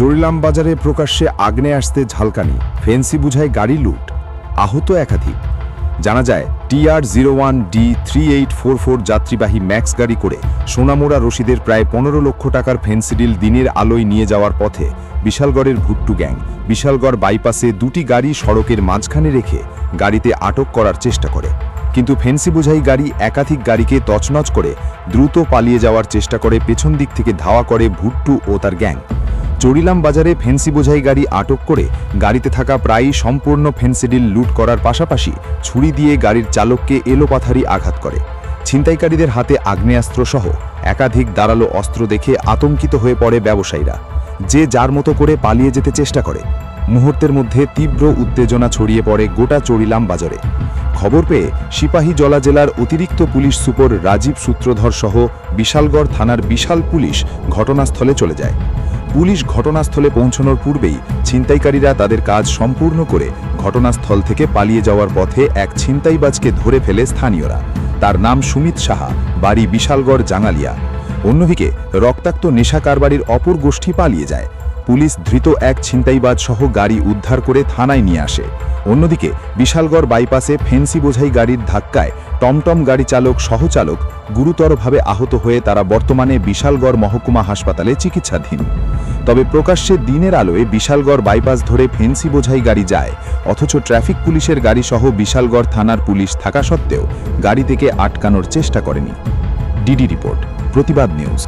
জরিলাম বাজারে প্রকাশ্যে আগ্নেয়াস্ত্রে ঝালকানি, ফেন্সি বুঝায় গাড়ি লুট, আহত একাধিক। জানা যায় TR01D3844 যাত্রীবাহী ম্যাক্স গাড়ি করে সোনামুড়া রশিদের প্রায় 15 লক্ষ টাকার ফেন্সিডিল দিনের আলোয় নিয়ে যাওয়ার পথে বিশালগড়ের ভুট্টু গ্যাং বিশালগড় বাইপাসে দুটি গাড়ি সড়কের মাঝখানে রেখে গাড়িতে আটক করার চেষ্টা করে, কিন্তু ফেন্সি বোঝাই গাড়ি একাধিক গাড়িকে তছনছ করে দ্রুত পালিয়ে যাওয়ার চেষ্টা করে। পেছন দিক থেকে ধাওয়া করে ভুট্টু ও তার গ্যাং। জরিলাম বাজারে ফেন্সি বোঝাই গাড়ি আটক করে গাড়িতে থাকা প্রায়ই সম্পূর্ণ ফেন্সিডিল লুট করার পাশাপাশি ছুরি দিয়ে গাড়ির চালককে এলোপাথারি আঘাত করে। ছিনতাইকারীদের হাতে আগ্নেয়াস্ত্র সহ একাধিক ধারালো অস্ত্র দেখে আতঙ্কিত হয়ে পড়ে ব্যবসায়ীরা, যে যার মতো করে পালিয়ে যেতে চেষ্টা করে। মুহূর্তের মধ্যে তীব্র উত্তেজনা ছড়িয়ে পড়ে গোটা জরিলাম বাজারে। খবর পেয়ে সিপাহীজলা জেলার অতিরিক্ত পুলিশ সুপার রাজীব সূত্রধর সহ বিশালগড় থানার বিশাল পুলিশ ঘটনাস্থলে চলে যায়। পুলিশ ঘটনাস্থলে পৌঁছানোর পূর্বেই ছিনতাইকারীরা তাদের কাজ সম্পূর্ণ করে ঘটনাস্থল থেকে পালিয়ে যাওয়ার পথে এক ছিনতাইবাজকে ধরে ফেলে স্থানীয়রা। তার নাম সুমিত সাহা, বাড়ি বিশালগড় জাঙ্গালিয়া। অন্যদিকে রক্তাক্ত নেশা কারবারির অপর গোষ্ঠী পালিয়ে যায়। পুলিশ ধৃত এক ছিনতাইবাজ সহ গাড়ি উদ্ধার করে থানায় নিয়ে আসে। অন্যদিকে বিশালগড় বাইপাসে ফেন্সি বোঝাই গাড়ির ধাক্কায় টমটম গাড়ি চালক সহচালক গুরুতরভাবে আহত হয়ে তারা বর্তমানে বিশালগড় মহকুমা হাসপাতালে চিকিৎসাধীন। তবে প্রকাশ্যে দিনের আলোয় বিশালগড় বাইপাস ধরে ফেন্সি বোঝাই গাড়ি যায়, অথচ ট্রাফিক পুলিশের গাড়ি সহ বিশালগড় থানার পুলিশ থাকা সত্ত্বেও গাড়ি থেকে আটকানোর চেষ্টা করেনি। ডিডি রিপোর্ট, প্রতিবাদ নিউজ।